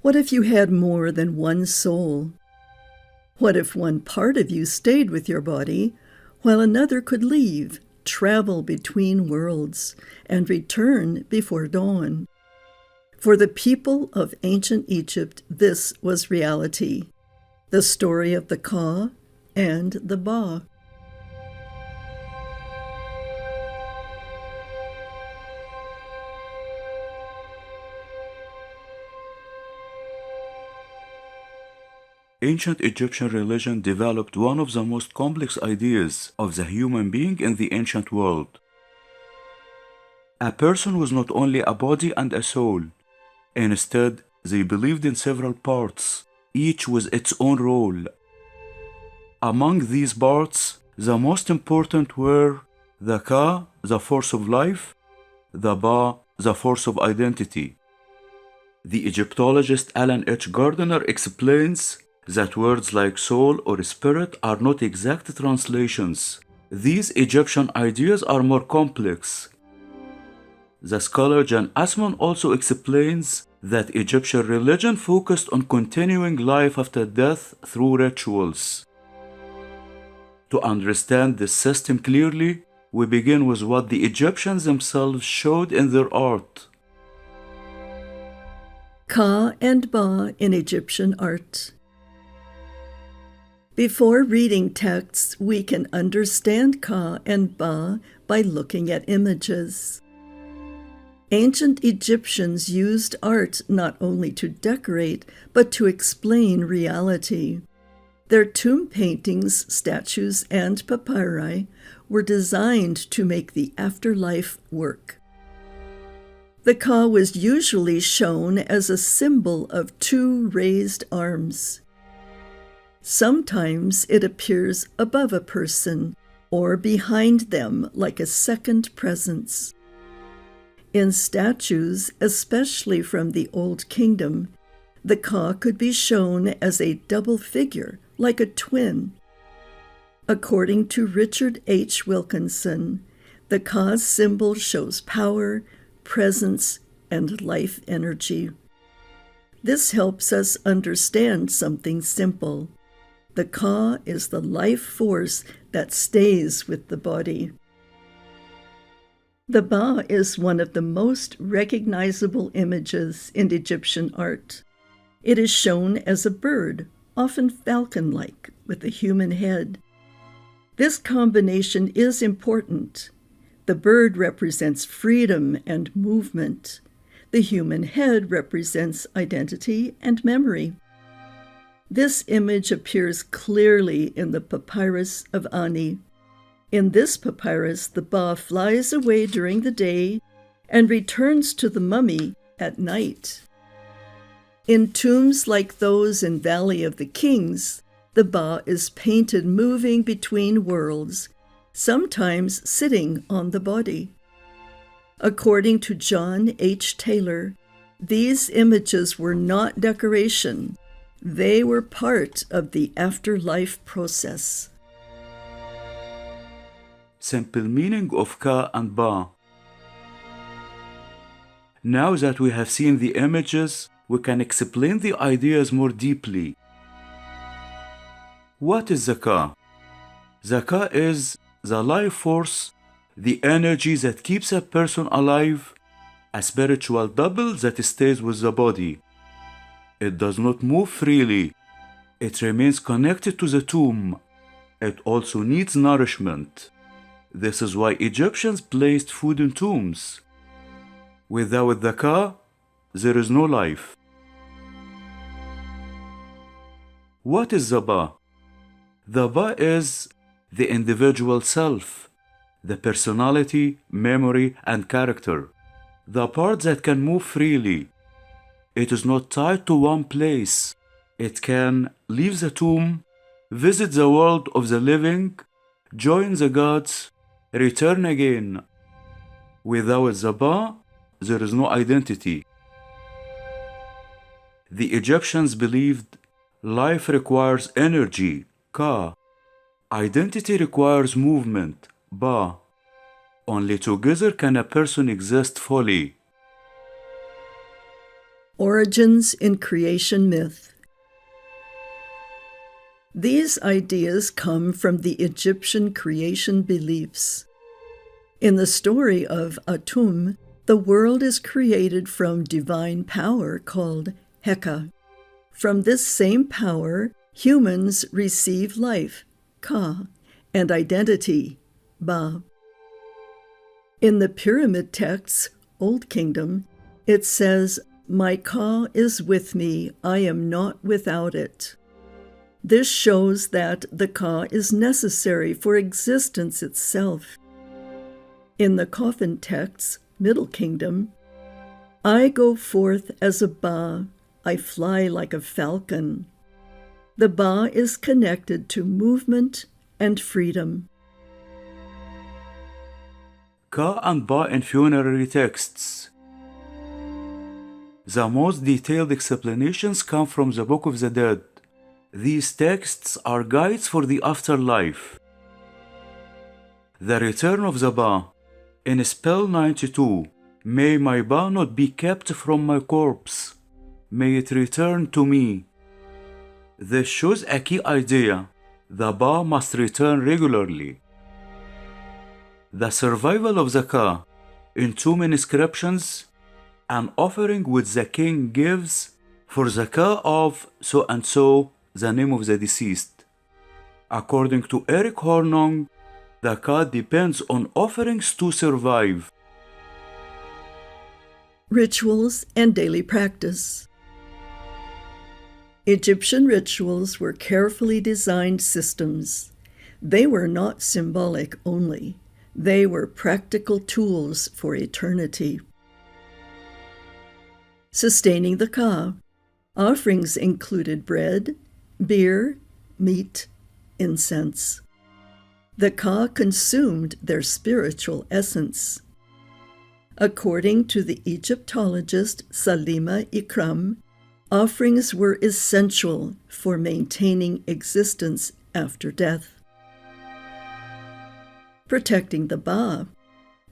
What if you had more than one soul? What if one part of you stayed with your body, while another could leave, travel between worlds, and return before dawn? For the people of ancient Egypt, this was reality, the story of the Ka and the Ba. Ancient Egyptian religion developed one of the most complex ideas of the human being in the ancient world. A person was not only a body and a soul. Instead, they believed in several parts, each with its own role. Among these parts, the most important were the Ka, the force of life, the Ba, the force of identity. The Egyptologist Alan H. Gardner explains that words like soul or spirit are not exact translations. These Egyptian ideas are more complex. The scholar Jan Assmann also explains that Egyptian religion focused on continuing life after death through rituals. To understand this system clearly, we begin with what the Egyptians themselves showed in their art. Ka and Ba in Egyptian art. Before reading texts, we can understand Ka and Ba by looking at images. Ancient Egyptians used art not only to decorate, but to explain reality. Their tomb paintings, statues, and papyri were designed to make the afterlife work. The Ka was usually shown as a symbol of two raised arms. Sometimes it appears above a person or behind them like a second presence. In statues, especially from the Old Kingdom, the Ka could be shown as a double figure, like a twin. According to Richard H. Wilkinson, the Ka's symbol shows power, presence, and life energy. This helps us understand something simple. The Ka is the life force that stays with the body. The Ba is one of the most recognizable images in Egyptian art. It is shown as a bird, often falcon-like, with a human head. This combination is important. The bird represents freedom and movement. The human head represents identity and memory. This image appears clearly in the Papyrus of Ani. In this papyrus, the Ba flies away during the day and returns to the mummy at night. In tombs like those in Valley of the Kings, the Ba is painted moving between worlds, sometimes sitting on the body. According to John H. Taylor, these images were not decoration. They were part of the afterlife process. Simple meaning of Ka and Ba. Now that we have seen the images, we can explain the ideas more deeply. What is the Ka? The Ka is the life force, the energy that keeps a person alive, a spiritual double that stays with the body. It does not move freely. It remains connected to the tomb. It also needs nourishment. This is why Egyptians placed food in tombs. Without the Ka, there is no life. What is the Ba? The Ba is the individual self, the personality, memory, and character, the part that can move freely. It is not tied to one place. It can leave the tomb, visit the world of the living, join the gods, return again. Without the Ba, there is no identity. The Egyptians believed life requires energy, Ka. Identity requires movement, Ba. Only together can a person exist fully. Origins in creation myth. These ideas come from the Egyptian creation beliefs. In the story of Atum, the world is created from divine power called Heka. From this same power, humans receive life, Ka, and identity, Ba. In the pyramid texts, Old Kingdom, it says, "My Ka is with me, I am not without it." This shows that the Ka is necessary for existence itself. In the Coffin Texts, Middle Kingdom, "I go forth as a Ba, I fly like a falcon." The Ba is connected to movement and freedom. Ka and Ba in funerary texts. The most detailed explanations come from the Book of the Dead. These texts are guides for the afterlife. The return of the Ba. In spell 92, "May my Ba not be kept from my corpse. May it return to me." This shows a key idea. The Ba must return regularly. The survival of the Ka. In tomb inscriptions, an offering which the king gives for the Ka of so-and-so, the name of the deceased. According to Eric Hornung, the Ka depends on offerings to survive. Rituals and daily practice. Egyptian rituals were carefully designed systems. They were not symbolic only. They were practical tools for eternity. Sustaining the Ka. Offerings included bread, beer, meat, incense. The Ka consumed their spiritual essence. According to the Egyptologist Salima Ikram, offerings were essential for maintaining existence after death. Protecting the Ba.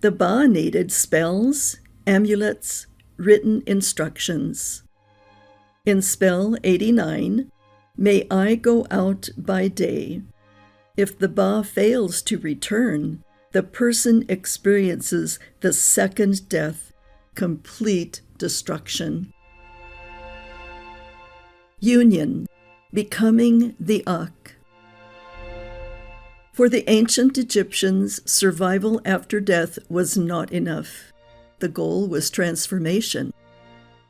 The Ba needed spells, amulets, written instructions. In spell 89, "May I go out by day." If the Ba fails to return, the person experiences the second death, complete destruction. Union, becoming the Ak. For the ancient Egyptians, survival after death was not enough. The goal was transformation.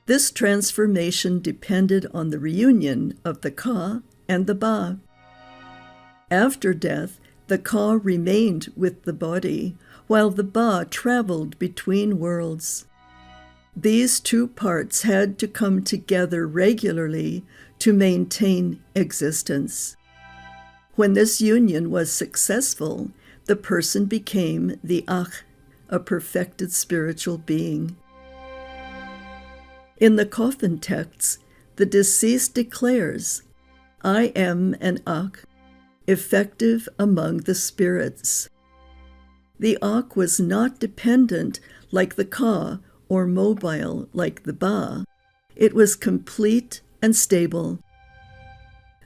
This transformation depended on the reunion of the Ka and the Ba. After death, the Ka remained with the body, while the Ba traveled between worlds. These two parts had to come together regularly to maintain existence. When this union was successful, the person became the Ak, a perfected spiritual being. In the Coffin Texts, the deceased declares, "I am an Ak, effective among the spirits." The Ak was not dependent like the Ka or mobile like the Ba. It was complete and stable.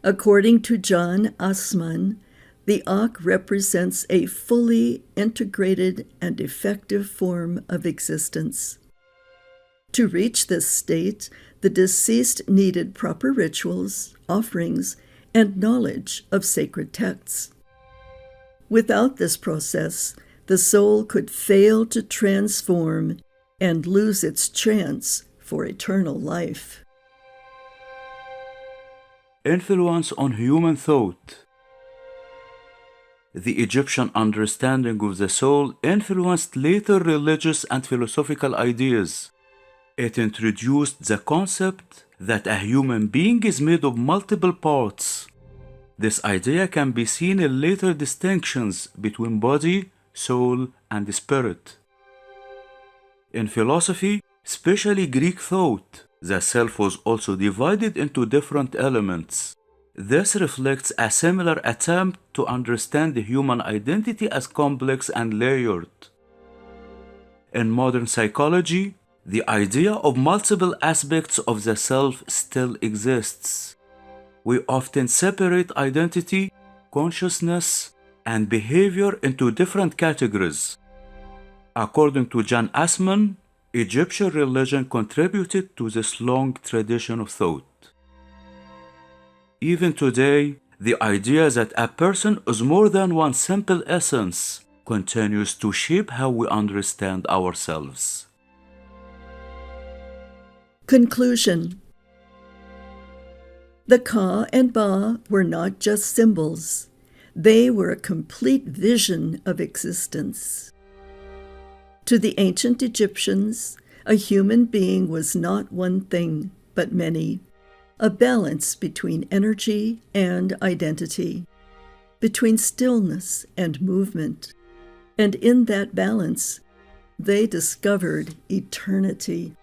According to John Assmann, the Ak represents a fully integrated and effective form of existence. To reach this state, the deceased needed proper rituals, offerings, and knowledge of sacred texts. Without this process, the soul could fail to transform and lose its chance for eternal life. Influence on human thought. The Egyptian understanding of the soul influenced later religious and philosophical ideas. It introduced the concept that a human being is made of multiple parts. This idea can be seen in later distinctions between body, soul, and spirit. In philosophy, especially Greek thought, the self was also divided into different elements. This reflects a similar attempt to understand the human identity as complex and layered. In modern psychology, the idea of multiple aspects of the self still exists. We often separate identity, consciousness, and behavior into different categories. According to John Assman, Egyptian religion contributed to this long tradition of thought. Even today, the idea that a person is more than one simple essence continues to shape how we understand ourselves. Conclusion. The Ka and Ba were not just symbols. They were a complete vision of existence. To the ancient Egyptians, a human being was not one thing, but many, a balance between energy and identity, between stillness and movement, and in that balance, they discovered eternity.